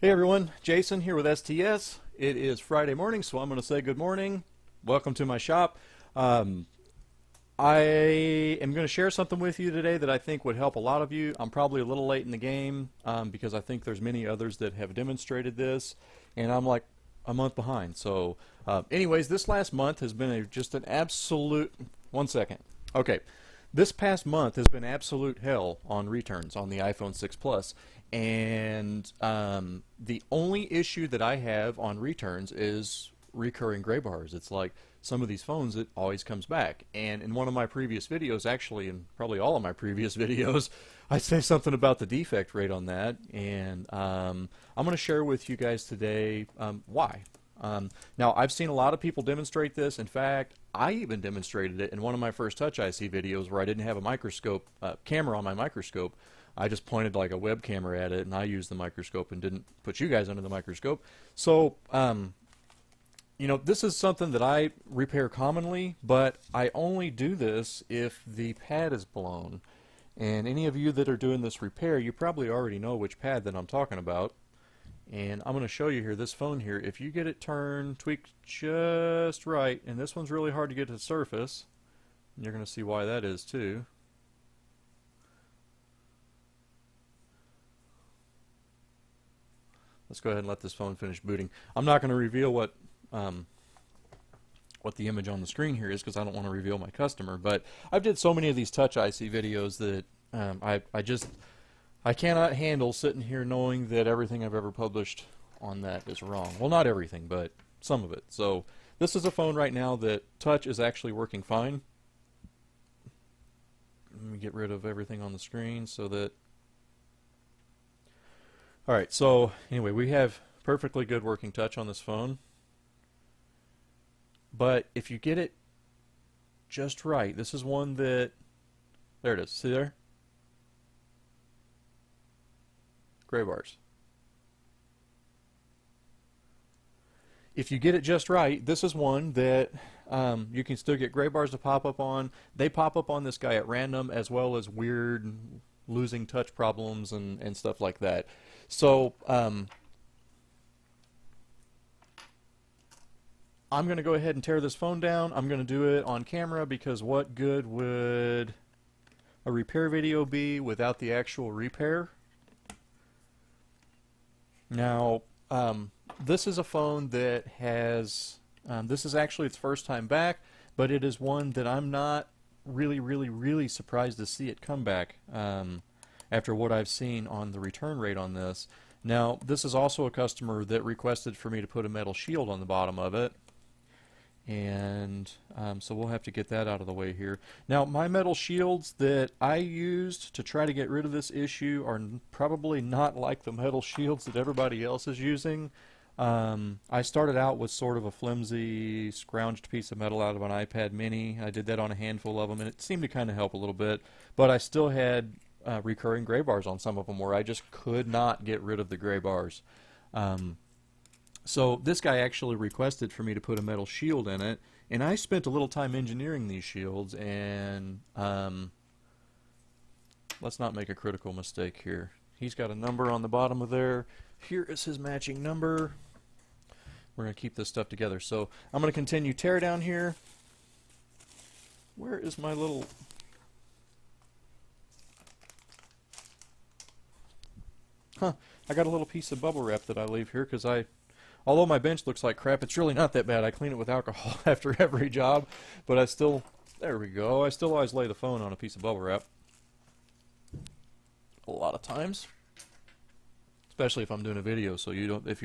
Hey everyone, Jason here with STS. It is Friday morning, so I'm going to say good morning. Welcome to my shop. Um, I am going to share something with you today that I think would help a lot of you. I'm probably a little late in the game because I think there's many others that have demonstrated this, and I'm like a month behind. So, anyways, this last month has been just an absolute. 1 second. Okay, this past month has been absolute hell on returns on the iPhone 6 Plus, and the only issue that I have on returns is recurring gray bars. It's like some of these phones, it always comes back. And in one of my previous videos, actually, in probably all of my previous videos, I say something about the defect rate on that, and I'm going to share with you guys today why. Now, I've seen a lot of people demonstrate this. In fact, I even demonstrated it in one of my first Touch IC videos where I didn't have a microscope camera on my microscope. I just pointed like a web camera at it, and I used the microscope and didn't put you guys under the microscope. So, this is something that I repair commonly, but I only do this if the pad is blown. And any of you that are doing this repair, you probably already know which pad that I'm talking about. And I'm going to show you here, this phone here, if you get it turned, tweaked just right, and this one's really hard to get to the surface, and you're going to see why that is too. Let's go ahead and let this phone finish booting. I'm not going to reveal what the image on the screen here is because I don't want to reveal my customer, but I've did so many of these Touch IC videos that I cannot handle sitting here knowing that everything I've ever published on that is wrong. Well, not everything, but some of it. So this is a phone right now that Touch is actually working fine. Let me get rid of everything on the screen so that... Alright, so anyway, we have perfectly good working Touch on this phone. But if you get it just right, this is one that... There it is. See there? Gray bars. If you get it just right, this is one that you can still get gray bars to pop up on. They pop up on this guy at random, as well as weird losing touch problems and stuff like that. So I'm going to go ahead and tear this phone down. I'm going to do it on camera because what good would a repair video be without the actual repair? Now, this is a phone that has, this is actually its first time back, but it is one that I'm not really surprised to see it come back after what I've seen on the return rate on this. Now, this is also a customer that requested for me to put a metal shield on the bottom of it. And so we'll have to get that out of the way here. Now, my metal shields that I used to try to get rid of this issue are probably not like the metal shields that everybody else is using. I started out with sort of a flimsy, scrounged piece of metal out of an iPad mini. I did that on a handful of them, and it seemed to kind of help a little bit. But I still had recurring gray bars on some of them where I just could not get rid of the gray bars. So this guy actually requested for me to put a metal shield in it, and I spent a little time engineering these shields, and let's not make a critical mistake here. He's got a number on the bottom of there. Here is his matching number. We're going to keep this stuff together. So I'm going to continue tear down here. Where is my little... Huh, I got a little piece of bubble wrap that I leave here because although my bench looks like crap, it's really not that bad. I clean it with alcohol after every job, but I still, there we go, I still always lay the phone on a piece of bubble wrap. A lot of times. Especially if I'm doing a video, so you don't, if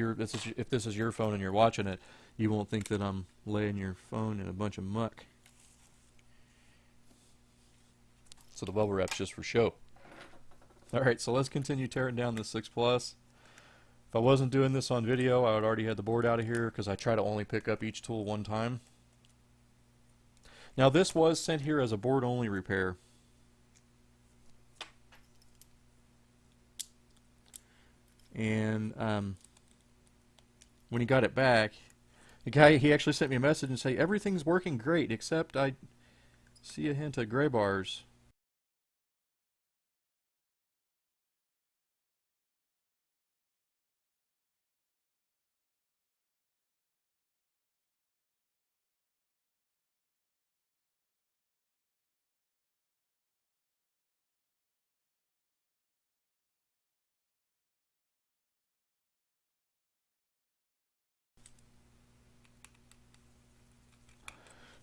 this is your phone and you're watching it, you won't think that I'm laying your phone in a bunch of muck. So the bubble wrap's just for show. Alright, so let's continue tearing down this 6 Plus. If I wasn't doing this on video, I would already had the board out of here because I try to only pick up each tool one time. Now this was sent here as a board only repair. And when he got it back, he actually sent me a message and say everything's working great except I see a hint of gray bars.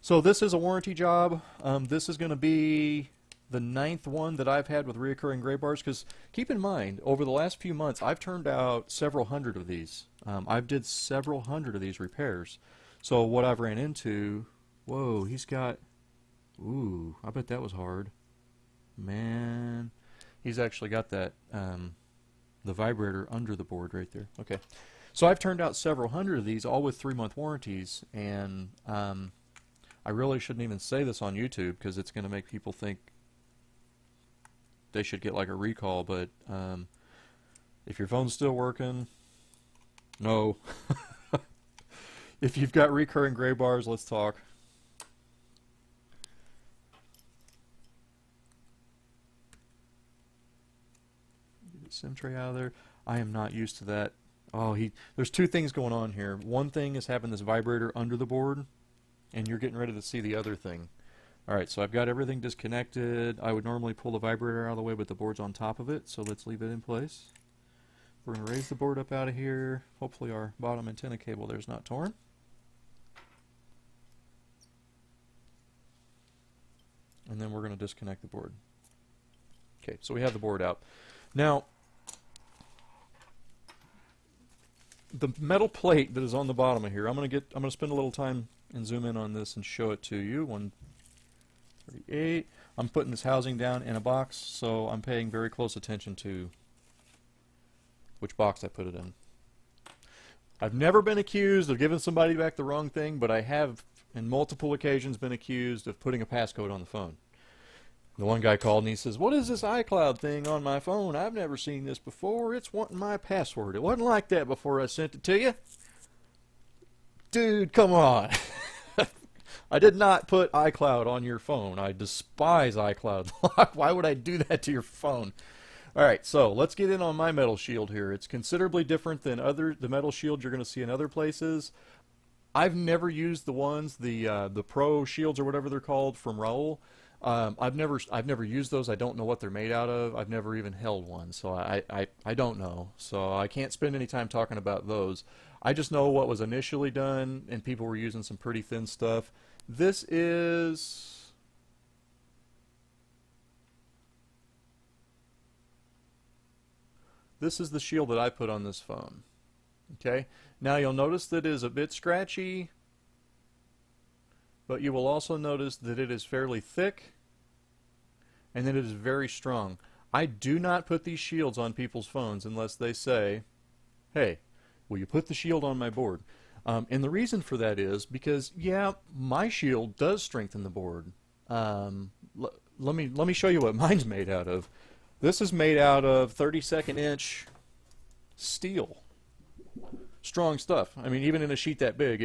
So this is a warranty job. This is going to be the 9th one that I've had with reoccurring gray bars, because keep in mind, over the last few months, I've turned out several hundred of these. I've did several hundred of these repairs. So what I've ran into, whoa, he's got, ooh, I bet that was hard. Man, he's actually got that, the vibrator under the board right there. Okay. So I've turned out several hundred of these, all with 3-month warranties, and I really shouldn't even say this on YouTube because it's going to make people think they should get like a recall, but if your phone's still working, no. If you've got recurring gray bars, let's talk. Get the SIM tray out of there. I am not used to that. Oh, there's two things going on here. One thing is having this vibrator under the board, and you're getting ready to see the other thing. Alright, so I've got everything disconnected. I would normally pull the vibrator out of the way, but the board's on top of it, so let's leave it in place. We're going to raise the board up out of here. Hopefully our bottom antenna cable there's not torn. And then we're going to disconnect the board. Okay, so we have the board out. Now, the metal plate that is on the bottom of here, I'm going to spend a little time and zoom in on this and show it to you. 138. I'm putting this housing down in a box, so I'm paying very close attention to which box I put it in. I've never been accused of giving somebody back the wrong thing, but I have on multiple occasions been accused of putting a passcode on the phone. The one guy called and he says, "What is this iCloud thing on my phone? I've never seen this before. It's wanting my password. It wasn't like that before I sent it to you." Dude, come on. I did not put iCloud on your phone. I despise iCloud lock. Why would I do that to your phone? Alright, so let's get in on my metal shield here. It's considerably different than the metal shield you're going to see in other places. I've never used the ones, the Pro shields or whatever they're called from Raoul. I've never used those. I don't know what they're made out of. I've never even held one, so I don't know. So I can't spend any time talking about those. I just know what was initially done, and people were using some pretty thin stuff. This is the shield that I put on this phone. Okay, now you'll notice that it is a bit scratchy, but you will also notice that it is fairly thick and that it is very strong. I do not put these shields on people's phones unless they say, "Hey, will you put the shield on my board?" And the reason for that is because, yeah, my shield does strengthen the board. Let me show you what mine's made out of. This is made out of 32nd inch steel. Strong stuff. I mean, even in a sheet that big,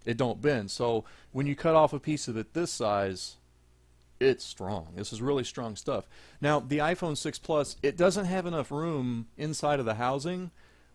it don't bend. So when you cut off a piece of it this size, it's strong. This is really strong stuff. Now, the iPhone 6 Plus, it doesn't have enough room inside of the housing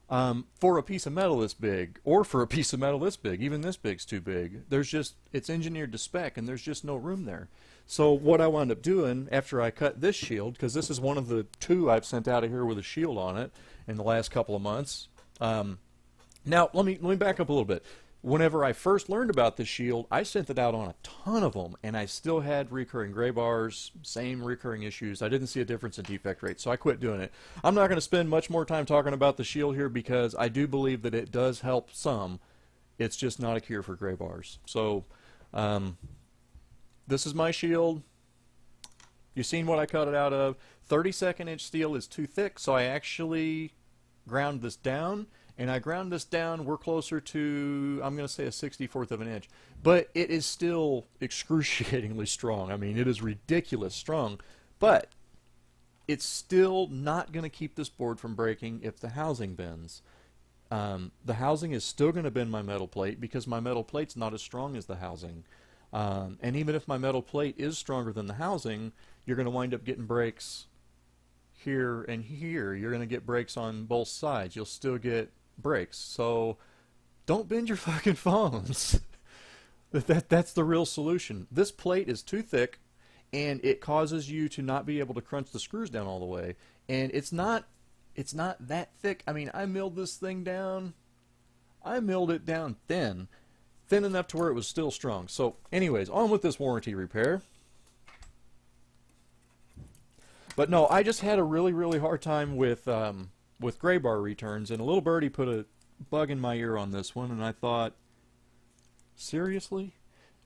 for a piece of metal this big, or for a piece of metal this big. Even this big's too big. It's engineered to spec, and there's just no room there. So what I wound up doing after I cut this shield, because this is one of the two I've sent out of here with a shield on it in the last couple of months. Now let me back up a little bit. Whenever I first learned about this shield, I sent it out on a ton of them, and I still had recurring gray bars, same recurring issues. I didn't see a difference in defect rate, so I quit doing it. I'm not going to spend much more time talking about the shield here because I do believe that it does help some. It's just not a cure for gray bars. So this is my shield. You've seen what I cut it out of. 32nd inch steel is too thick, so I actually ground this down. And I ground this down, we're closer to, I'm going to say a 64th of an inch. But it is still excruciatingly strong. I mean, it is ridiculous strong. But it's still not going to keep this board from breaking if the housing bends. The housing is still going to bend my metal plate because my metal plate's not as strong as the housing. And even if my metal plate is stronger than the housing, you're going to wind up getting breaks here and here. You're going to get breaks on both sides. You'll still get breaks. So don't bend your fucking phones. That's the real solution. This plate is too thick, and it causes you to not be able to crunch the screws down all the way. And it's not that thick. I mean, I milled this thing down. I milled it down thin. thin enough to where it was still strong. So anyways, on with this warranty repair. But no, I just had a really hard time with gray bar returns, and a little birdie put a bug in my ear on this one, and I thought, seriously?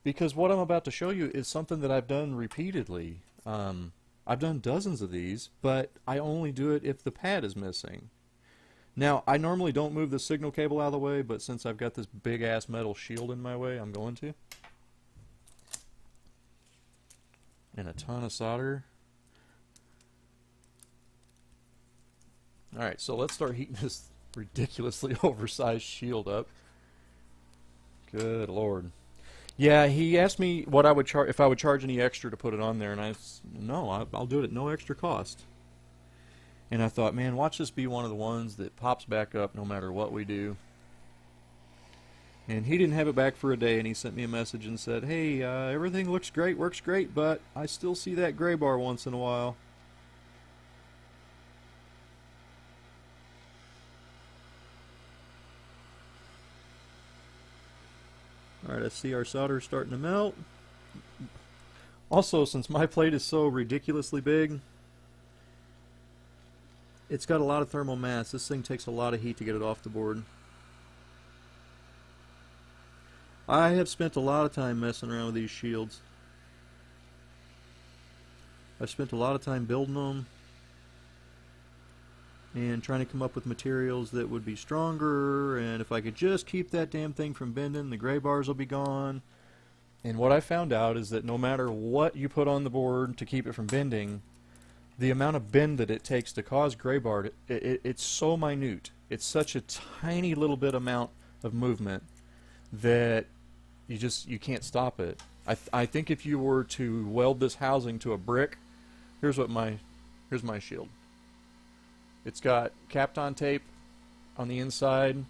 Because what I'm about to show you is something that I've done repeatedly. I've done dozens of these, but I only do it if the pad is missing. Now, I normally don't move the signal cable out of the way, but since I've got this big ass metal shield in my way, I'm going to. And a ton of solder. Alright, so let's start heating this ridiculously oversized shield up. Good Lord. Yeah, he asked me what I would charge, if I would charge any extra to put it on there, and I said, no, I'll do it at no extra cost. And I thought, man, watch this be one of the ones that pops back up no matter what we do. And he didn't have it back for a day, and he sent me a message and said, hey, everything looks great, works great, but I still see that gray bar once in a while. Alright, I see our solder starting to melt. Also, since my plate is so ridiculously big, it's got a lot of thermal mass. This thing takes a lot of heat to get it off the board. I have spent a lot of time messing around with these shields. I've spent a lot of time building them and trying to come up with materials that would be stronger, and if I could just keep that damn thing from bending, the gray bars will be gone. And what I found out is that no matter what you put on the board to keep it from bending, the amount of bend that it takes to cause gray bar, it's so minute. It's such a tiny little bit amount of movement that you can't stop it. I think if you were to weld this housing to a brick, here's my shield. It's got Kapton tape on the inside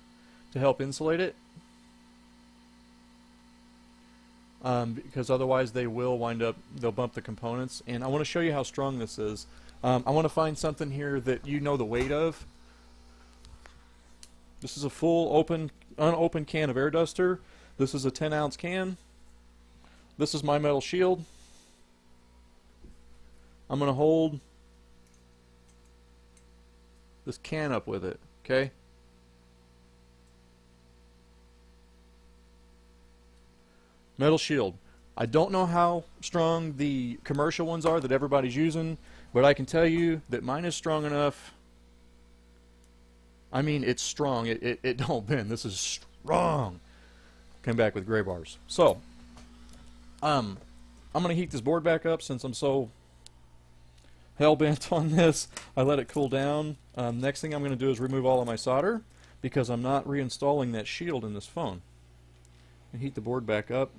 to help insulate it, because otherwise they will they'll bump the components. And I want to show you how strong this is. I want to find something here that you know the weight of. This is a full unopened can of air duster. This is a 10-ounce can. This is my metal shield. I'm going to hold this can up with it, okay? Metal shield. I don't know how strong the commercial ones are that everybody's using, but I can tell you that mine is strong enough. I mean, it's strong. It don't bend. This is strong. Came back with gray bars. So, I'm going to heat this board back up since I'm so hell-bent on this. I let it cool down. Next thing I'm going to do is remove all of my solder because I'm not reinstalling that shield in this phone. And heat the board back up.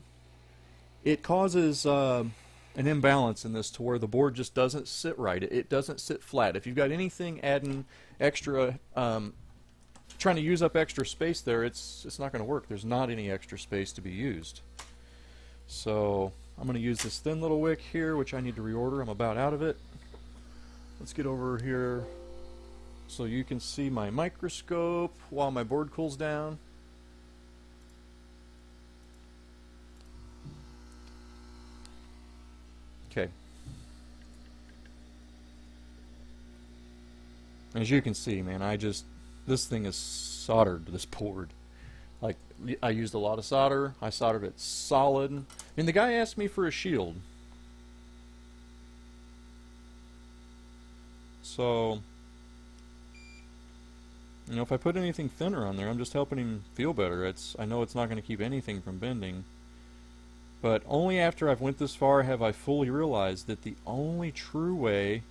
It causes an imbalance in this to where the board just doesn't sit right. It doesn't sit flat. If you've got anything adding extra, trying to use up extra space there, it's not going to work. There's not any extra space to be used. So I'm going to use this thin little wick here, which I need to reorder. I'm about out of it. Let's get over here so you can see my microscope while my board cools down. Okay. As you can see, man, this thing is soldered to this board. Like, I used a lot of solder. I soldered it solid. And the guy asked me for a shield. So, you know, if I put anything thinner on there, I'm just helping him feel better. I know it's not going to keep anything from bending. But only after I've went this far have I fully realized that the only true way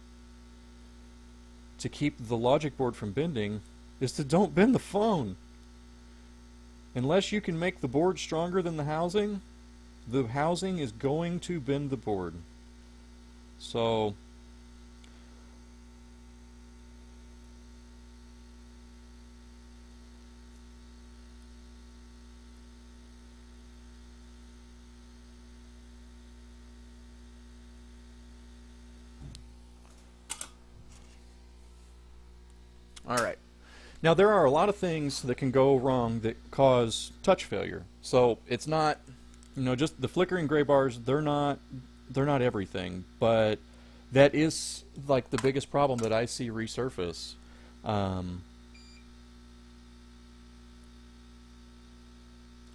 to keep the logic board from bending is to don't bend the phone. Unless you can make the board stronger than the housing is going to bend the board. So, alright. Now there are a lot of things that can go wrong that cause touch failure. So it's not, just the flickering gray bars. They're not everything, but that is like the biggest problem that I see resurface. Um,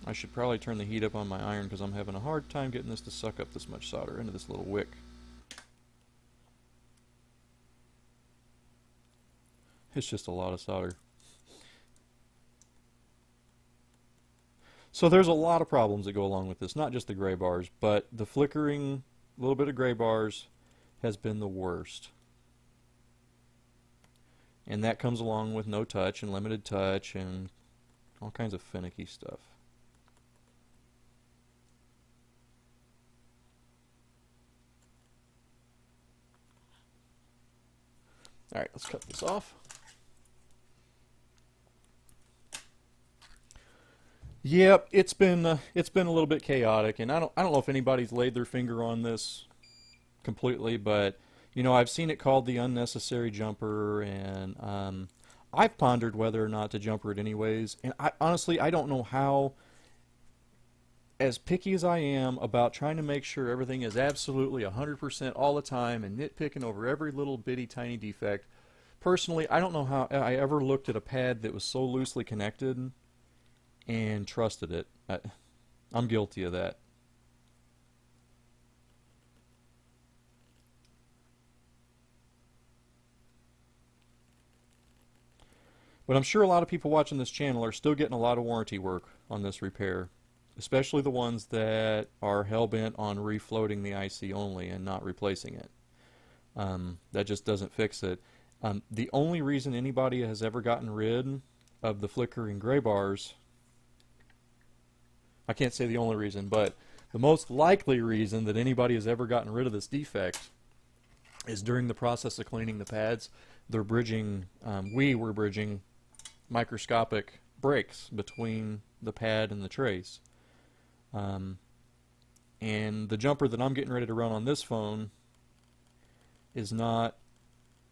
I should probably turn the heat up on my iron because I'm having a hard time getting this to suck up this much solder into this little wick. It's just a lot of solder. So there's a lot of problems that go along with this, not just the gray bars, but the flickering little bit of gray bars has been the worst. And that comes along with no touch and limited touch and all kinds of finicky stuff. Alright, let's cut this off. Yep, it's been a little bit chaotic, and I don't know if anybody's laid their finger on this completely, but I've seen it called the unnecessary jumper, and I've pondered whether or not to jumper it anyways. And honestly, I don't know how. As picky as I am about trying to make sure everything is absolutely 100% all the time and nitpicking over every little bitty tiny defect, personally, I don't know how I ever looked at a pad that was so loosely connected and trusted it. I'm guilty of that. But I'm sure a lot of people watching this channel are still getting a lot of warranty work on this repair, especially the ones that are hell-bent on refloating the IC only and not replacing it. That just doesn't fix it. The only reason anybody has ever gotten rid of the flickering gray bars, I can't say the only reason, but the most likely reason that anybody has ever gotten rid of this defect is during the process of cleaning the pads. They're bridging, we were bridging microscopic breaks between the pad and the trace. And the jumper that I'm getting ready to run on this phone is not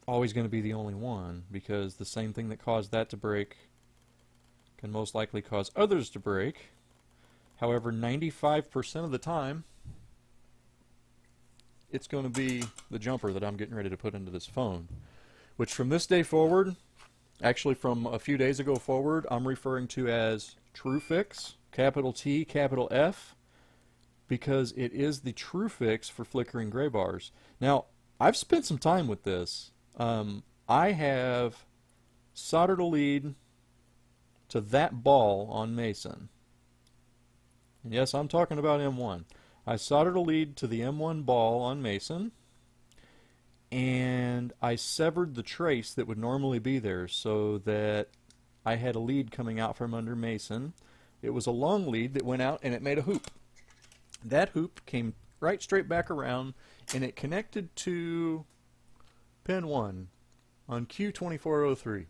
always going to be the only one, because the same thing that caused that to break can most likely cause others to break. However, 95% of the time, it's going to be the jumper that I'm getting ready to put into this phone, which from this day forward, actually from a few days ago forward, I'm referring to as True Fix, capital T, capital F, because it is the true fix for flickering gray bars. Now, I've spent some time with this. I have soldered a lead to that ball on Mason. And yes, I'm talking about M1. I soldered a lead to the M1 ball on Mason, and I severed the trace that would normally be there so that I had a lead coming out from under Mason. It was a long lead that went out and it made a hoop. That hoop came right straight back around and it connected to pin 1 on Q2403.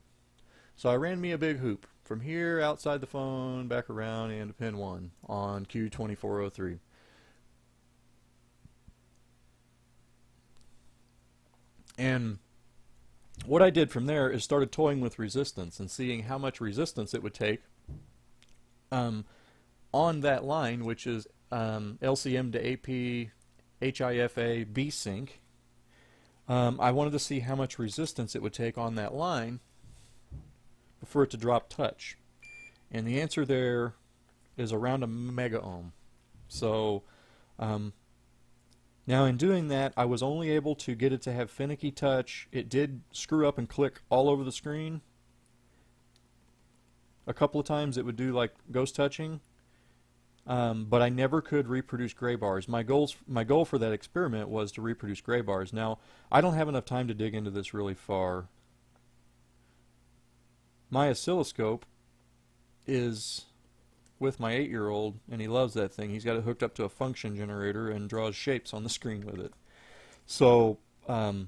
So I ran me a big hoop from here outside the phone back around into pin 1 on Q2403. And what I did from there is started toying with resistance and seeing how much resistance it would take on that line, which is LCM to AP HIFA B sync. I wanted to see how much resistance it would take on that line for it to drop touch. And the answer there is around a mega ohm. So now in doing that, I was only able to get it to have finicky touch. It did screw up and click all over the screen. A couple of times it would do like ghost touching, but I never could reproduce gray bars. My goal for that experiment was to reproduce gray bars. Now, I don't have enough time to dig into this really far. My oscilloscope is with my 8-year-old, and he loves that thing. He's got it hooked up to a function generator and draws shapes on the screen with it. So I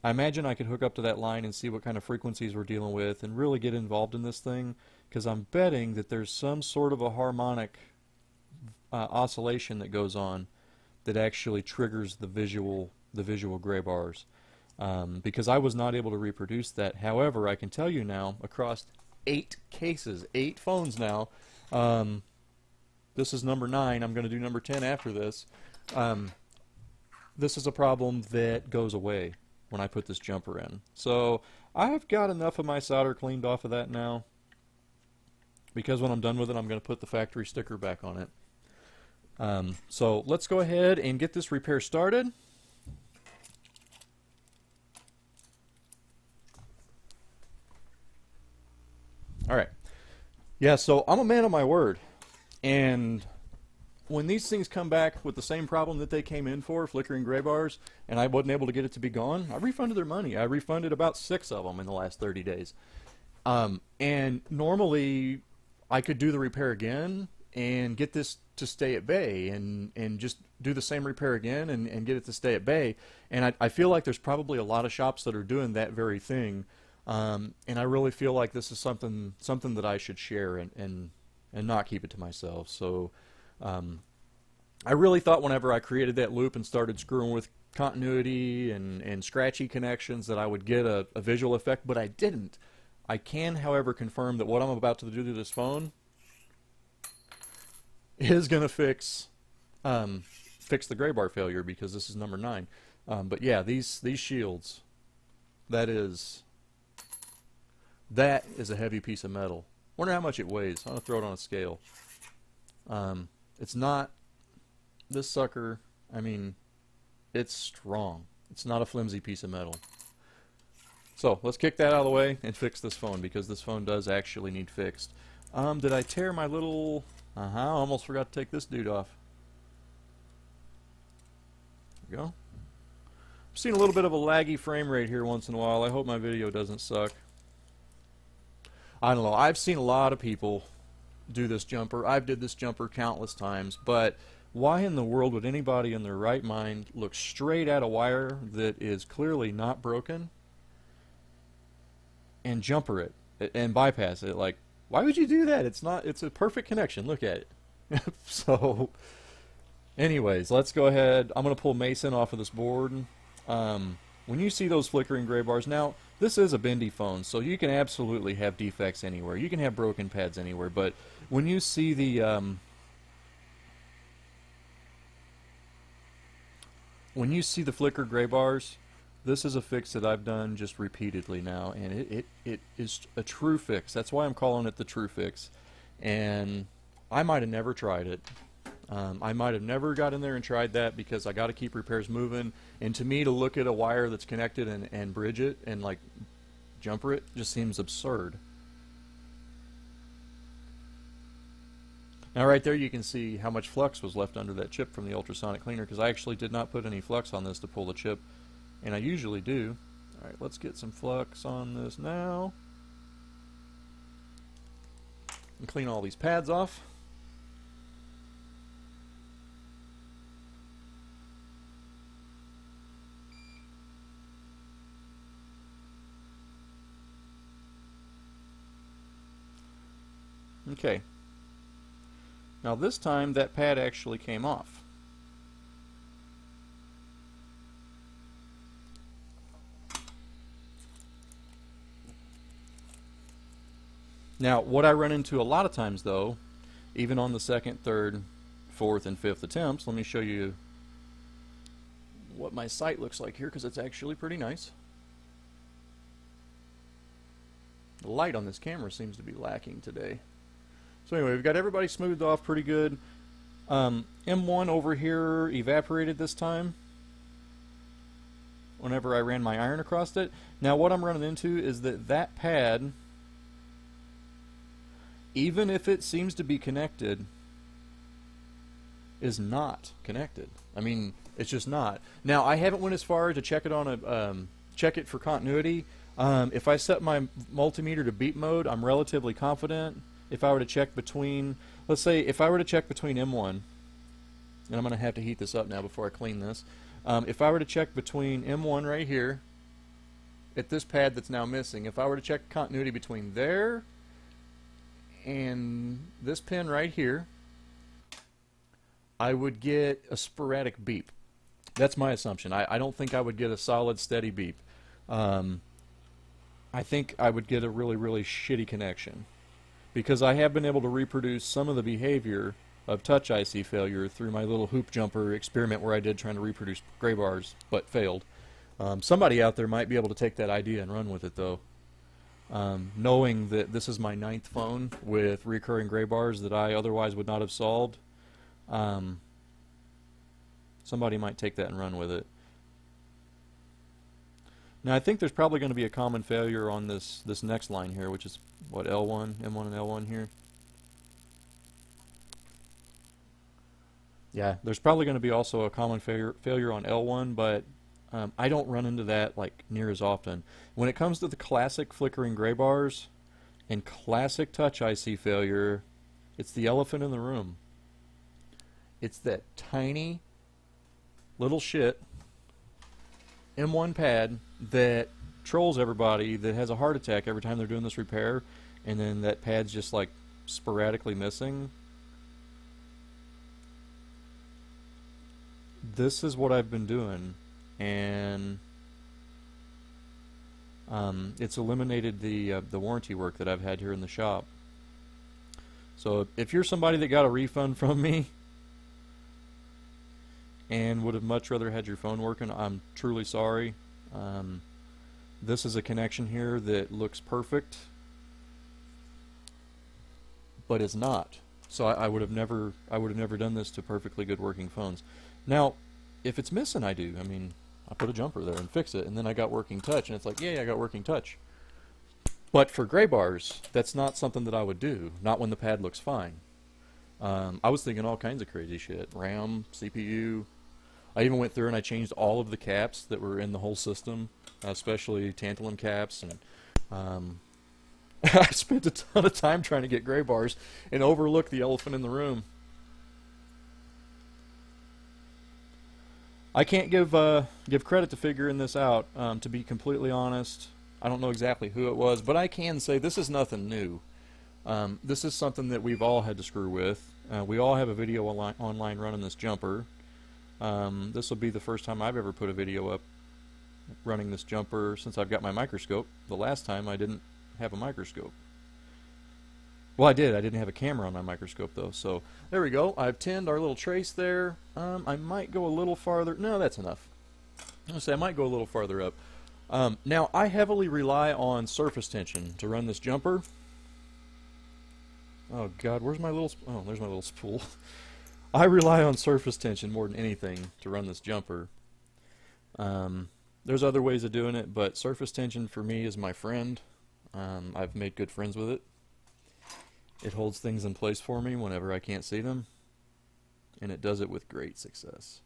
imagine I could hook up to that line and see what kind of frequencies we're dealing with and really get involved in this thing, because I'm betting that there's some sort of a harmonic oscillation that goes on that actually triggers the visual gray bars. Because I was not able to reproduce that. However, I can tell you now, across 8 cases, 8 phones now. This is number 9. I'm going to do number 10 after this. This is a problem that goes away when I put this jumper in. So I've got enough of my solder cleaned off of that now, because when I'm done with it, I'm going to put the factory sticker back on it. So let's go ahead and get this repair started. Alright. Yeah, so I'm a man of my word. And when these things come back with the same problem that they came in for, flickering gray bars, and I wasn't able to get it to be gone, I refunded their money. I refunded about 6 of them in the last 30 days. And normally I could do the repair again and get this to stay at bay, and just do the same repair again and get it to stay at bay. And I feel like there's probably a lot of shops that are doing that very thing. And I really feel like this is something that I should share and not keep it to myself. So I really thought whenever I created that loop and started screwing with continuity and scratchy connections that I would get a visual effect, but I didn't. I can, however, confirm that what I'm about to do to this phone is going to fix the gray bar failure, because this is number 9. But yeah, these shields, that is a heavy piece of metal. Wonder how much it weighs. I'm going to throw it on a scale. It's not, this sucker, I mean, it's strong. It's not a flimsy piece of metal. So let's kick that out of the way and fix this phone, because this phone does actually need fixed. Did I tear my little, I almost forgot to take this dude off. There we go. I'm seeing a little bit of a laggy frame rate here once in a while. I hope my video doesn't suck. I don't know. I've seen a lot of people do this jumper. I've did this jumper countless times, but why in the world would anybody in their right mind look straight at a wire that is clearly not broken and jumper it and bypass it? Like, why would you do that? It's a perfect connection. Look at it. So anyways, let's go ahead. I'm going to pull Mason off of this board. When you see those flickering gray bars, now this is a bendy phone, so you can absolutely have defects anywhere. You can have broken pads anywhere, but when you see the flicker gray bars, this is a fix that I've done just repeatedly now, and it is a true fix. That's why I'm calling it the true fix. And I might have never tried it. I might have never got in there and tried that, because I got to keep repairs moving, and to me, to look at a wire that's connected and bridge it and like jumper it just seems absurd. Now right there you can see how much flux was left under that chip from the ultrasonic cleaner, because I actually did not put any flux on this to pull the chip, and I usually do. Alright, let's get some flux on this now and clean all these pads off. Okay. Now this time that pad actually came off. Now what I run into a lot of times though, even on the second, third, fourth, and fifth attempts, let me show you what my sight looks like here, because it's actually pretty nice. The light on this camera seems to be lacking today. So anyway, we've got everybody smoothed off pretty good. M1 over here evaporated this time whenever I ran my iron across it. Now what I'm running into is that pad, even if it seems to be connected, is not connected. I mean, it's just not. Now I haven't went as far to check it on a check it for continuity. If I set my multimeter to beep mode, I'm relatively confident. If I were to check between, let's say, if I were to check between M1, and I'm going to have to heat this up now before I clean this. If I were to check between M1 right here, at this pad that's now missing, if I were to check continuity between there and this pin right here, I would get a sporadic beep. That's my assumption. I don't think I would get a solid, steady beep. I think I would get a really, really shitty connection. Because I have been able to reproduce some of the behavior of touch IC failure through my little hoop jumper experiment where I did trying to reproduce gray bars, but failed. Somebody out there might be able to take that idea and run with it, though. Knowing that this is my 9th phone with recurring gray bars that I otherwise would not have solved, somebody might take that and run with it. Now I think there's probably going to be a common failure on this next line here, which is what, L1, M1 and L1 here. Yeah, there's probably going to be also a common failure on L1, but I don't run into that like near as often. When it comes to the classic flickering gray bars and classic touch IC failure, it's the elephant in the room. It's that tiny little shit M1 pad that trolls everybody, that has a heart attack every time they're doing this repair, and then that pad's just like sporadically missing. This is what I've been doing, and it's eliminated the warranty work that I've had here in the shop. So if you're somebody that got a refund from me and would have much rather had your phone working, I'm truly sorry. This is a connection here that looks perfect, but it's not. So I would have never done this to perfectly good working phones. Now, if it's missing, I do. I mean, I put a jumper there and fix it, and then I got working touch, and it's like, yeah, I got working touch. But for gray bars, that's not something that I would do. Not when the pad looks fine. I was thinking all kinds of crazy shit. RAM, CPU. I even went through and I changed all of the caps that were in the whole system, especially tantalum caps, and I spent a ton of time trying to get gray bars and overlooked the elephant in the room. I can't give credit to figuring this out. To be completely honest, I don't know exactly who it was, but I can say this is nothing new. This is something that we've all had to screw with. We all have a video online running this jumper. This will be the first time I've ever put a video up running this jumper since I've got my microscope. The last time I didn't have a microscope. Well, I did. I didn't have a camera on my microscope, though. So there we go. I've tinned our little trace there. I might go a little farther. No, that's enough. I was gonna say I might go a little farther up. Now, I heavily rely on surface tension to run this jumper. Oh, God, where's my little... Oh, there's my little spool. I rely on surface tension more than anything to run this jumper. There's other ways of doing it, but surface tension for me is my friend. I've made good friends with it. It holds things in place for me whenever I can't see them, and it does it with great success.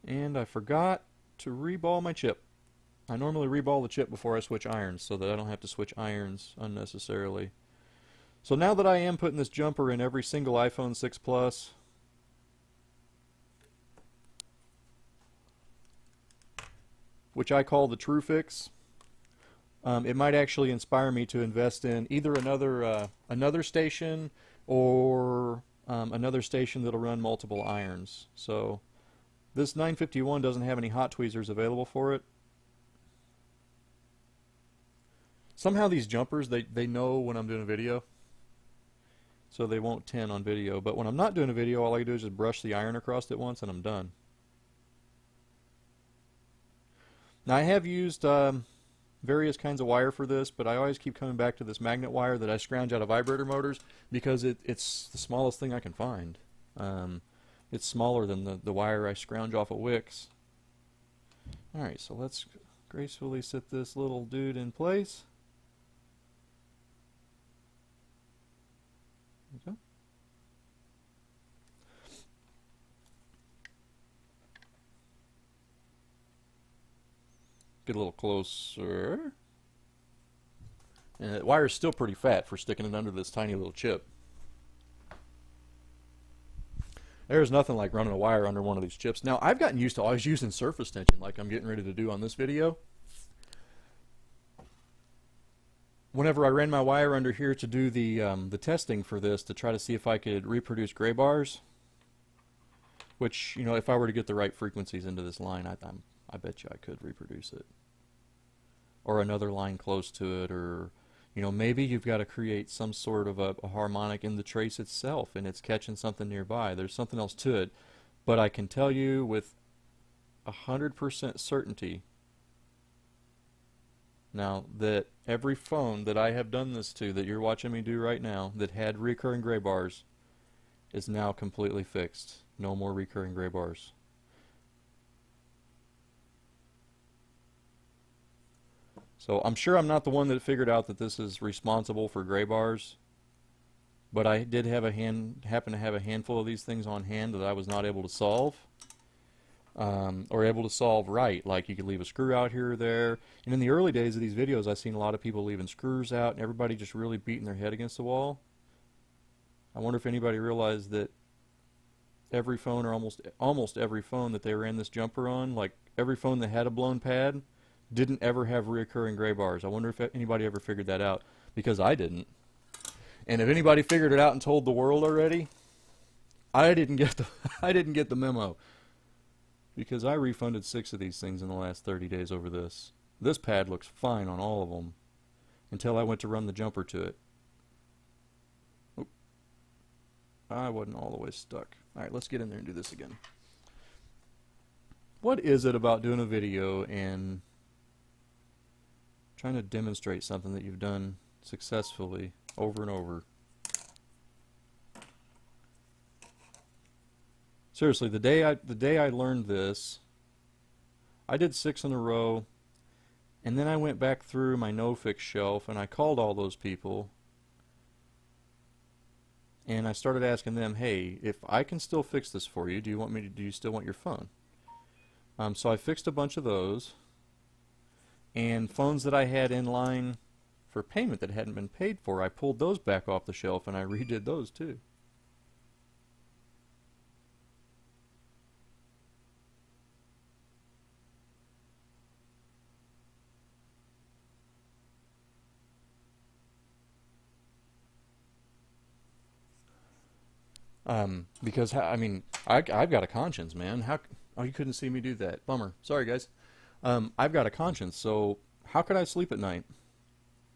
And I forgot to reball my chip. I normally reball the chip before I switch irons so that I don't have to switch irons unnecessarily. So now that I am putting this jumper in every single iPhone 6 Plus, which I call the true fix, it might actually inspire me to invest in either another station or another station that'll run multiple irons. So this 951 doesn't have any hot tweezers available for it. Somehow these jumpers, they know when I'm doing a video, so they won't tin on video. But when I'm not doing a video, all I do is just brush the iron across it once and I'm done. Now I have used various kinds of wire for this, but I always keep coming back to this magnet wire that I scrounge out of vibrator motors because it's the smallest thing I can find. It's smaller than the wire I scrounge off of wicks. Alright, so let's gracefully sit this little dude in place. There we go. Get a little closer. And the wire's still pretty fat for sticking it under this tiny little chip. There's nothing like running a wire under one of these chips. Now, I've gotten used to always using surface tension like I'm getting ready to do on this video. Whenever I ran my wire under here to do the testing for this to try to see if I could reproduce gray bars, which, you know, if I were to get the right frequencies into this line, I bet you I could reproduce it. Or another line close to it, or maybe you've got to create some sort of a harmonic in the trace itself and it's catching something nearby. There's something else to it. But I can tell you with 100% certainty now that every phone that I have done this to, that you're watching me do right now, that had recurring gray bars, is now completely fixed. No more recurring gray bars. So I'm sure I'm not the one that figured out that this is responsible for gray bars, but I did have happen to have a handful of these things on hand that I was not able to solve, or able to solve right. Like you could leave a screw out here or there. And in the early days of these videos, I've seen a lot of people leaving screws out and everybody just really beating their head against the wall. I wonder if anybody realized that every phone, or almost every phone that they ran this jumper on, like every phone that had a blown pad, didn't ever have recurring gray bars. I wonder if anybody ever figured that out, because I didn't. And if anybody figured it out and told the world already, I didn't get the memo, because I refunded 6 of these things in the last 30 days over this. This pad looks fine on all of them until I went to run the jumper to it. Oop. I wasn't all the way stuck. Alright, let's get in there and do this again. What is it about doing a video and trying to demonstrate something that you've done successfully over and over? Seriously, the day I learned this, I did 6 in a row, and then I went back through my no-fix shelf and I called all those people and I started asking them, hey, if I can still fix this for you, do you still want your phone? So I fixed a bunch of those, and phones that I had in line for payment that hadn't been paid for, I pulled those back off the shelf and I redid those too. Because I've got a conscience, man. Oh, you couldn't see me do that. Bummer. Sorry, guys. I've got a conscience, so how could I sleep at night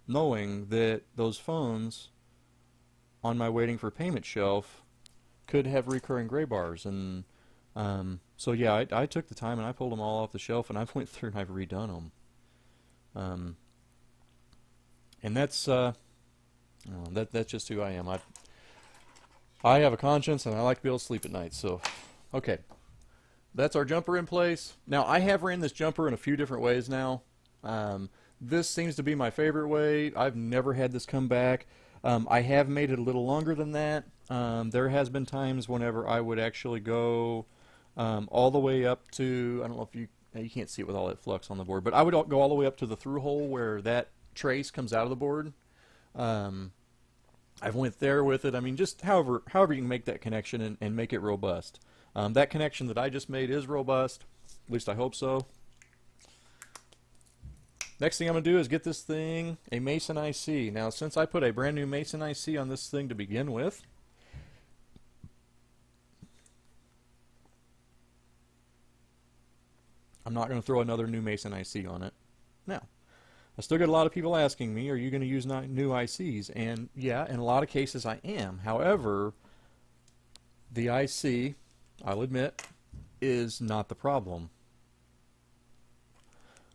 knowing that those phones on my waiting for payment shelf could have recurring gray bars? And so yeah, I took the time and I pulled them all off the shelf and I went through and I've redone them. And that's that's just who I am. I have a conscience and I like to be able to sleep at night. So, okay, that's our jumper in place. Now I have ran this jumper in a few different ways now. This seems to be my favorite way. I've never had this come back. I have made it a little longer than that. There has been times whenever I would actually go all the way up to, I don't know if you can't see it with all that flux on the board, but I would go all the way up to the through hole where that trace comes out of the board. I've went there with it. I mean, just however you can make that connection and make it robust. That connection that I just made is robust. At least I hope so. Next thing I'm going to do is get this thing a Mason IC. Now, since I put a brand new Mason IC on this thing to begin with, I'm not going to throw another new Mason IC on it. Now, I still get a lot of people asking me, are you going to use new ICs? And yeah, in a lot of cases I am. However, the IC, I'll admit, is not the problem.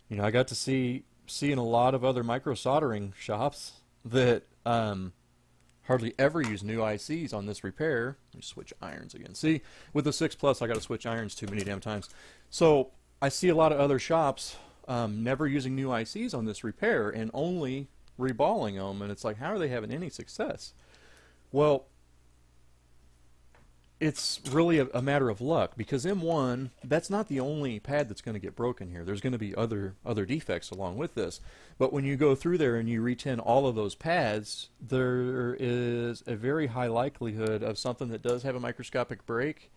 You know, I got to see in a lot of other micro soldering shops that hardly ever use new ICs on this repair. Let me switch irons again. See, with the 6 Plus I got to switch irons too many damn times. So I see a lot of other shops never using new ICs on this repair and only reballing them, and it's like, how are they having any success? Well, it's really a matter of luck, because M1, that's not the only pad that's going to get broken here. There's going to be other defects along with this. But when you go through there and you retin all of those pads, there is a very high likelihood of something that does have a microscopic break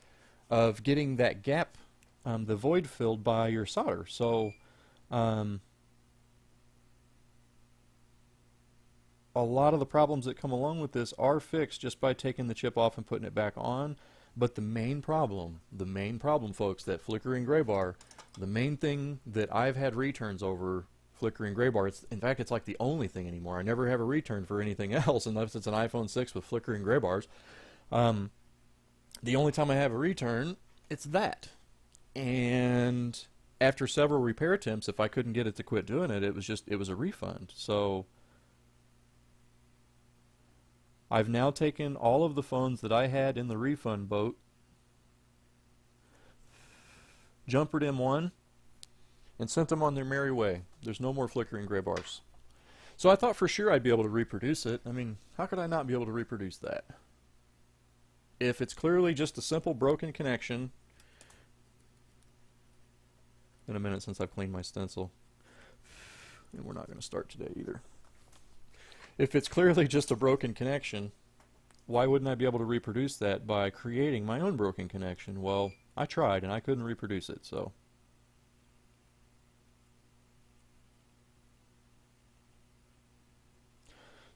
of getting that gap, the void, filled by your solder. So a lot of the problems that come along with this are fixed just by taking the chip off and putting it back on. But the main problem, folks, that flickering gray bar, The main thing that I've had returns over flickering gray bar, in fact, it's like the only thing anymore. I never have a return for anything else unless it's an iPhone 6 with flickering gray bars. The only time I have a return, it's that. And after several repair attempts, if I couldn't get it to quit doing it, it was a refund. So I've now taken all of the phones that I had in the refund boat, jumpered M1, and sent them on their merry way. There's no more flickering gray bars. So I thought for sure I'd be able to reproduce it. I mean, how could I not be able to reproduce that? If it's clearly just a simple broken connection, been a minute since I've cleaned my stencil, and we're not going to start today either. If it's clearly just a broken connection, why wouldn't I be able to reproduce that by creating my own broken connection? Well, I tried and I couldn't reproduce it, so.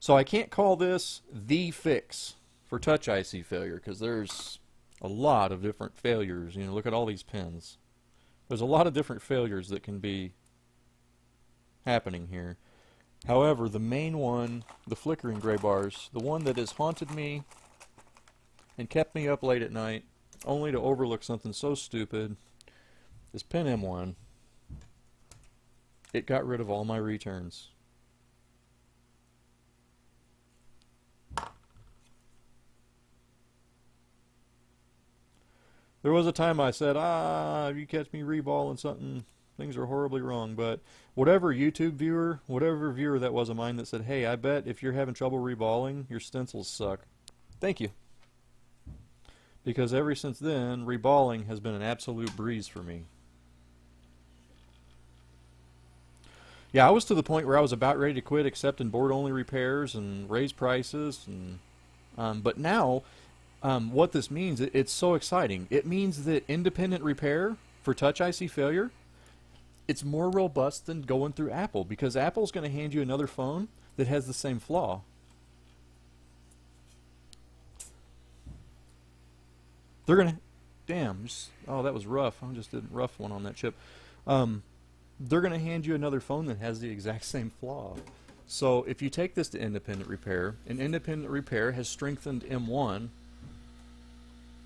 So I can't call this the fix for touch IC failure, because there's a lot of different failures. You know, look at all these pins. There's a lot of different failures that can be happening here. However, the main one, the flickering gray bars, the one that has haunted me and kept me up late at night, only to overlook something so stupid, is pin M1. It got rid of all my returns. There was a time I said, if you catch me reballing something, things are horribly wrong. But whatever YouTube viewer, whatever viewer that was of mine that said, hey, I bet if you're having trouble reballing, your stencils suck. Thank you. Because ever since then, reballing has been an absolute breeze for me. Yeah, I was to the point where I was about ready to quit accepting board-only repairs and raise prices. But now, what this means, it's so exciting. It means that independent repair for touch IC failure, it's more robust than going through Apple, because Apple's going to hand you another phone that has the same flaw. They're going to, oh, that was rough. I just did a rough one on that chip. They're going to hand you another phone that has the exact same flaw. So if you take this to independent repair, and independent repair has strengthened M1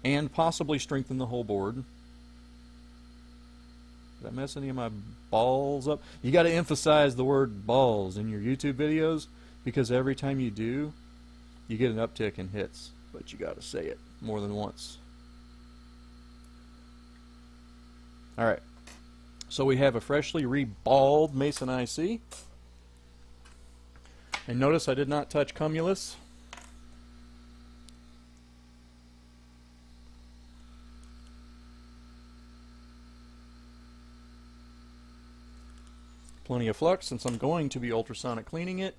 and possibly strengthened the whole board. Did I mess any of my balls up? You got to emphasize the word balls in your YouTube videos, because every time you do, you get an uptick in hits. But you got to say it more than once. Alright, so we have a freshly reballed Mason IC. And notice I did not touch Cumulus. Plenty of flux, since I'm going to be ultrasonic cleaning it.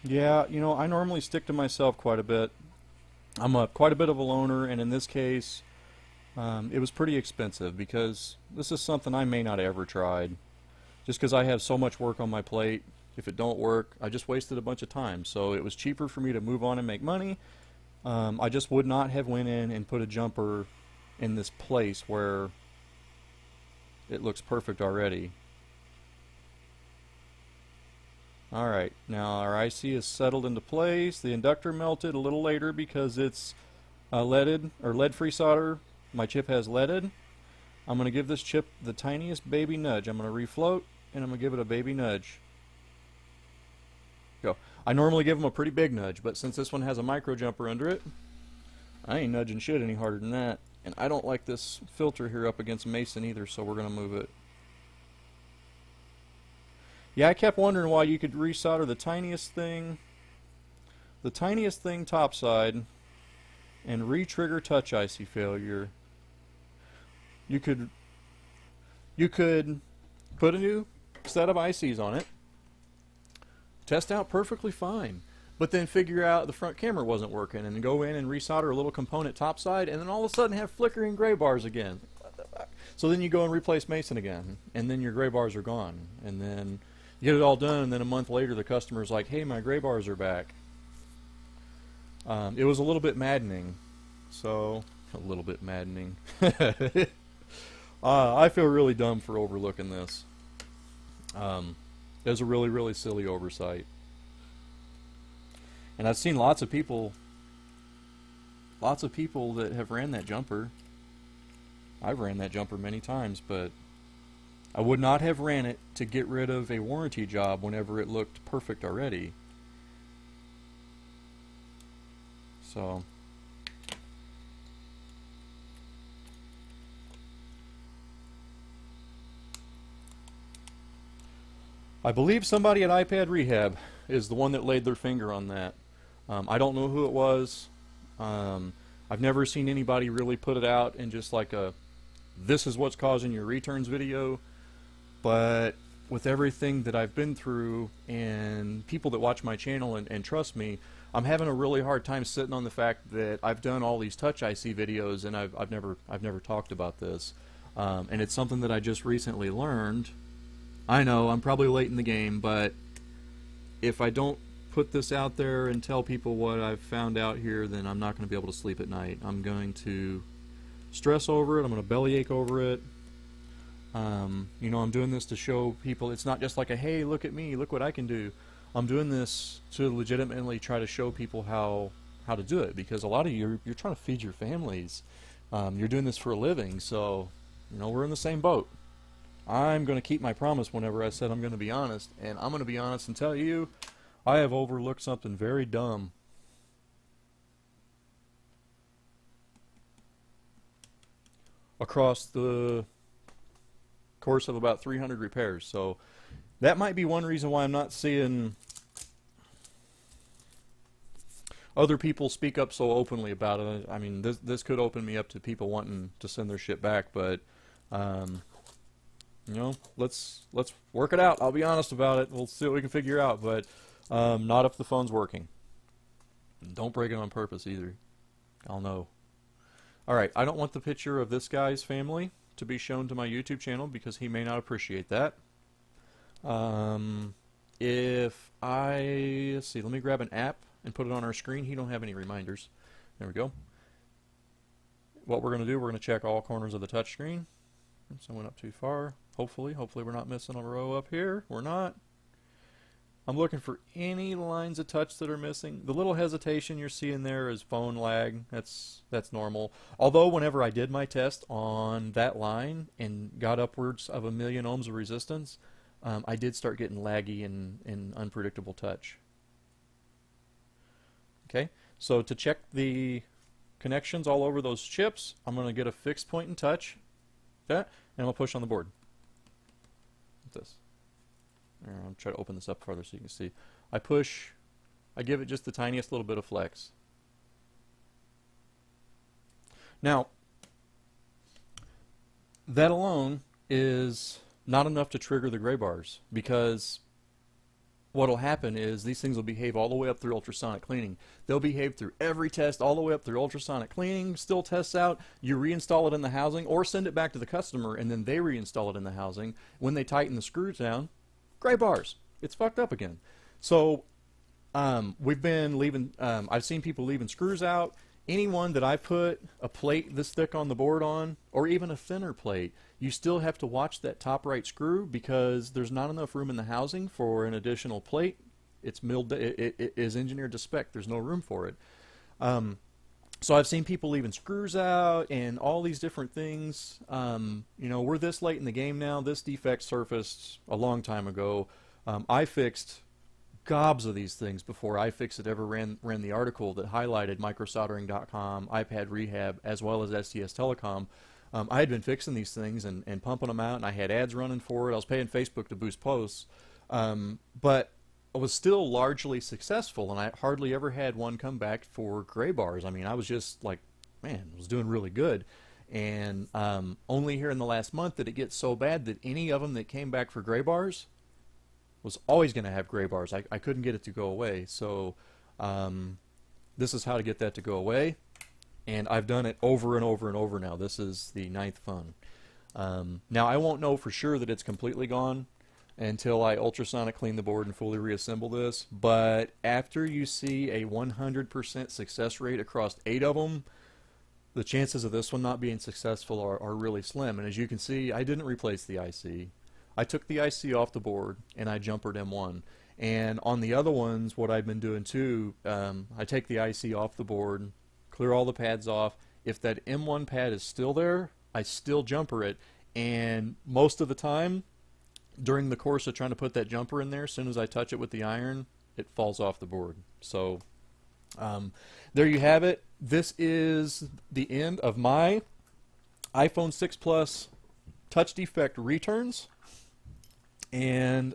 Yeah, you know, I normally stick to myself quite a bit. I'm quite a bit of a loner, and in this case, it was pretty expensive, because this is something I may not ever tried. Just because I have so much work on my plate, if it don't work, I just wasted a bunch of time. So it was cheaper for me to move on and make money. I just would not have went in and put a jumper in this place where it looks perfect already. Alright, now our IC is settled into place. The inductor melted a little later because it's leaded, or lead-free solder. My chip has leaded. I'm going to give this chip the tiniest baby nudge. I'm going to refloat, and I'm going to give it a baby nudge. Go. I normally give them a pretty big nudge, but since this one has a micro jumper under it, I ain't nudging shit any harder than that. And I don't like this filter here up against Mason either, so we're going to move it. Yeah, I kept wondering why you could resolder the tiniest thing topside, and re-trigger touch IC failure. You could put a new set of ICs on it, test out perfectly fine. but then figure out the front camera wasn't working, and go in and resolder a little component topside, and then all of a sudden have flickering gray bars again. So then you go and replace Mason again, and then your gray bars are gone, and then you get it all done, and then a month later the customer's like, hey, my gray bars are back. It was a little bit maddening. So, a little bit maddening. I feel really dumb for overlooking this. It was a really, really silly oversight. And I've seen lots of people that have ran that jumper. I've ran that jumper many times, but I would not have ran it to get rid of a warranty job whenever it looked perfect already. So I believe somebody at iPad Rehab is the one that laid their finger on that. I don't know who it was. I've never seen anybody really put it out in just like a this is what's causing your returns video, but with everything that I've been through and people that watch my channel and trust me, I'm having a really hard time sitting on the fact that I've done all these Touch IC videos and I've never talked about this, and it's something that I just recently learned. I know I'm probably late in the game, but if I don't put this out there and tell people what I've found out here, then I'm not going to be able to sleep at night. I'm going to stress over it. I'm going to bellyache over it. You know, I'm doing this to show people it's not just like a, hey, look at me, look what I can do. I'm doing this to legitimately try to show people how to do it, because a lot of you, you're trying to feed your families. You're doing this for a living, so, you know, we're in the same boat. I'm going to keep my promise whenever I said I'm going to be honest, and I'm going to be honest and tell you I have overlooked something very dumb. Across the course of about 300 repairs. So that might be one reason why I'm not seeing other people speak up so openly about it. I mean, this could open me up to people wanting to send their shit back, but you know, let's work it out. I'll be honest about it. We'll see what we can figure out, but not if the phone's working. Don't break it on purpose either. I'll know. Alright, I don't want the picture of this guy's family to be shown to my YouTube channel because he may not appreciate that. If I, let's see, let me grab an app and put it on our screen. He don't have any reminders. There we go. What we're going to do, we're going to check all corners of the touch screen. Oops, I went up too far. Hopefully we're not missing a row up here. We're not. I'm looking for any lines of touch that are missing. The little hesitation you're seeing there is phone lag. That's normal. Although whenever I did my test on that line and got upwards of 1,000,000 ohms of resistance, I did start getting laggy and unpredictable touch. Okay, so to check the connections all over those chips, I'm going to get a fixed point in touch, okay, and I'll push on the board. This. I'll try to open this up further so you can see. I push, I give it just the tiniest little bit of flex. Now, that alone is not enough to trigger the gray bars, because what will happen is these things will behave all the way up through ultrasonic cleaning. They'll behave through every test all the way up through ultrasonic cleaning, still tests out, you reinstall it in the housing or send it back to the customer and then they reinstall it in the housing. When they tighten the screws down, gray bars. It's fucked up again. So we've been leaving, I've seen people leaving screws out. Anyone that I put a plate this thick on the board on, or even a thinner plate, you still have to watch that top right screw because there's not enough room in the housing for an additional plate. It's milled, it is engineered to spec. There's no room for it. So I've seen people leaving screws out and all these different things. You know, we're this late in the game now. This defect surfaced a long time ago. I fixed gobs of these things before iFixit ever ran the article that highlighted Microsoldering.com, iPad Rehab, as well as STS Telecom. I had been fixing these things and pumping them out, and I had ads running for it. I was paying Facebook to boost posts, but I was still largely successful, and I hardly ever had one come back for gray bars. I mean, I was just like, man, I was doing really good. And only here in the last month did it get so bad that any of them that came back for gray bars was always going to have gray bars. I couldn't get it to go away. So This is how to get that to go away, and I've done it over and over and over now. This is the 9th fun. Now I won't know for sure that it's completely gone until I ultrasonic clean the board and fully reassemble this, but after you see a 100% success rate across 8 of them, the chances of this one not being successful are really slim. And as you can see, I didn't replace the IC. I took the IC off the board and I jumpered M1. And on the other ones, what I've been doing too, I take the IC off the board, clear all the pads off. If that M1 pad is still there, I still jumper it. And most of the time, during the course of trying to put that jumper in there, as soon as I touch it with the iron, it falls off the board. So there you have it. This is the end of my iPhone 6 Plus touch defect returns. And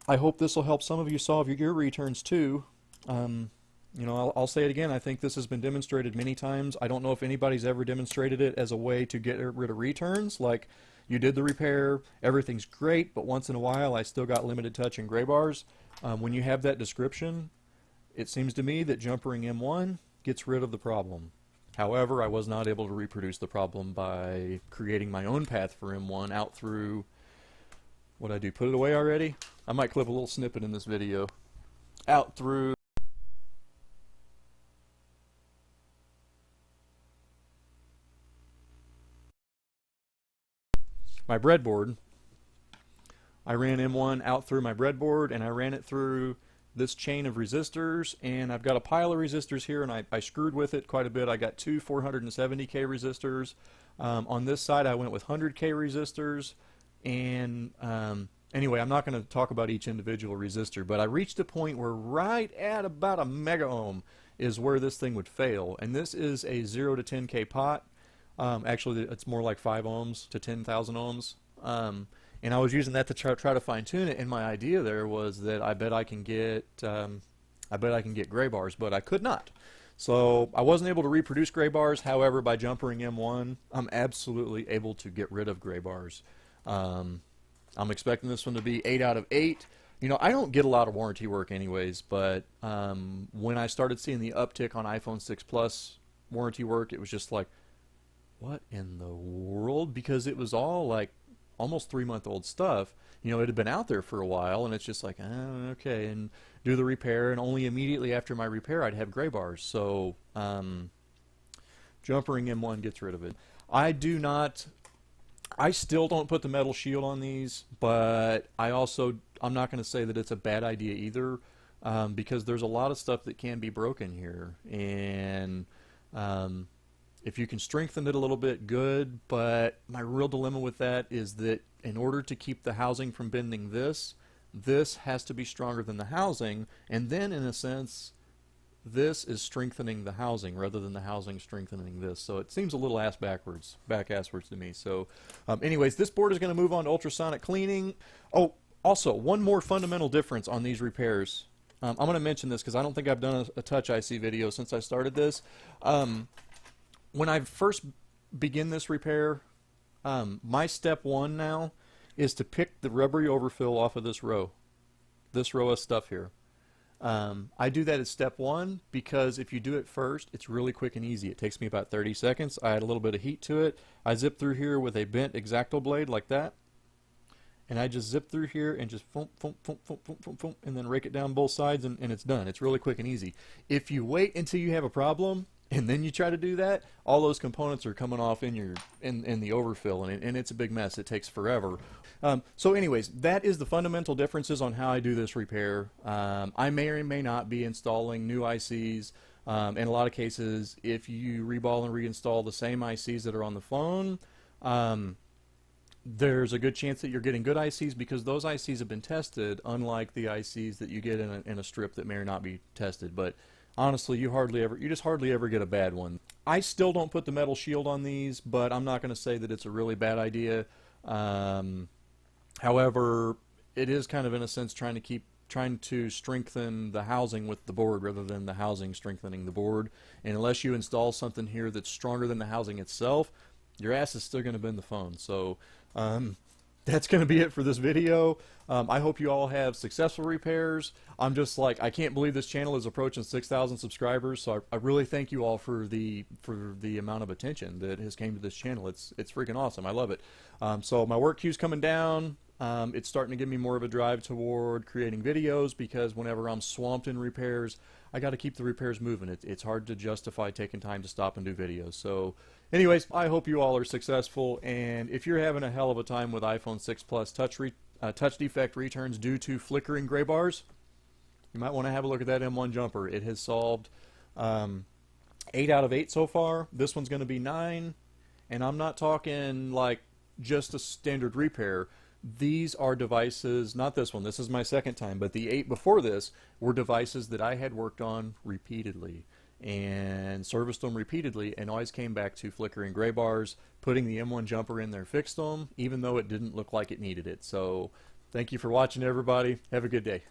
I hope this will help some of you solve your returns too. You know, I'll say it again, I think this has been demonstrated many times. I don't know if anybody's ever demonstrated it as a way to get rid of returns. Like, you did the repair, everything's great, but once in a while I still got limited touch and gray bars. When you have that description, it seems to me that jumpering M1 gets rid of the problem. However, I was not able to reproduce the problem by creating my own path for M1 out through, what'd I do, put it away already? I might clip a little snippet in this video. Out through my breadboard. I ran M1 out through my breadboard, and I ran it through this chain of resistors, and I've got a pile of resistors here, and I screwed with it quite a bit. I got two 470K resistors. On this side I went with 100K resistors, and anyway, I'm not going to talk about each individual resistor, but I reached a point where right at about a mega ohm is where this thing would fail, and this is a 0 to 10K pot. Actually, it's more like 5 ohms to 10,000 ohms. And I was using that to try to fine tune it. And my idea there was that I bet I can get gray bars, but I could not. So I wasn't able to reproduce gray bars. However, by jumpering M1, I'm absolutely able to get rid of gray bars. I'm expecting this one to be 8 out of 8. You know, I don't get a lot of warranty work anyways, but when I started seeing the uptick on iPhone 6 Plus warranty work, it was just like, what in the world? Because it was all like almost 3-month-old stuff. You know, it had been out there for a while, and it's just like, okay, and do the repair, and only immediately after my repair I'd have gray bars. So jumpering M1 gets rid of it. I still don't put the metal shield on these, but I'm not going to say that it's a bad idea either, because there's a lot of stuff that can be broken here, and if you can strengthen it a little bit, good, but my real dilemma with that is that in order to keep the housing from bending this has to be stronger than the housing, and then in a sense this is strengthening the housing rather than the housing strengthening this. So it seems a little back-asswards to me. So anyways, this board is going to move on to ultrasonic cleaning. Oh, also, one more fundamental difference on these repairs. I'm going to mention this because I don't think I've done a touch IC video since I started this. When I first begin this repair, my step 1 now is to pick the rubbery overfill off of this row of stuff here. I do that as step 1 because if you do it first, it's really quick and easy. It takes me about 30 seconds. I add a little bit of heat to it. I zip through here with a bent X-Acto blade like that, and I just zip through here and just foom, foom, foom, foom, foom, foom, foom, and then rake it down both sides, and it's done. It's really quick and easy. If you wait until you have a problem and then you try to do that, all those components are coming off in the overfill, and it's a big mess. It takes forever. So anyways, that is the fundamental differences on how I do this repair. I may or may not be installing new ICs. In a lot of cases, if you reball and reinstall the same ICs that are on the phone, there's a good chance that you're getting good ICs because those ICs have been tested, unlike the ICs that you get in a strip that may or not be tested. But honestly, you just hardly ever get a bad one. I still don't put the metal shield on these, but I'm not going to say that it's a really bad idea. However, it is kind of in a sense trying to strengthen the housing with the board rather than the housing strengthening the board. And unless you install something here that's stronger than the housing itself, your ass is still going to bend the phone. So that's going to be it for this video. I hope you all have successful repairs. I'm just like, I can't believe this channel is approaching 6,000 subscribers. So I really thank you all for the amount of attention that has came to this channel. It's freaking awesome. I love it. So my work queue's coming down. It's starting to give me more of a drive toward creating videos, because whenever I'm swamped in repairs, I got to keep the repairs moving. It's hard to justify taking time to stop and do videos. So anyways, I hope you all are successful, and if you're having a hell of a time with iPhone 6 Plus touch defect returns due to flickering gray bars, you might want to have a look at that M1 jumper. It has solved 8 out of 8 so far. This one's going to be 9, and I'm not talking like just a standard repair. These are devices, not this one, this is my second time, but the 8 before this were devices that I had worked on repeatedly and serviced them repeatedly, and always came back to flickering gray bars. Putting the M1 jumper in there fixed them, even though it didn't look like it needed it. So thank you for watching, everybody. Have a good day.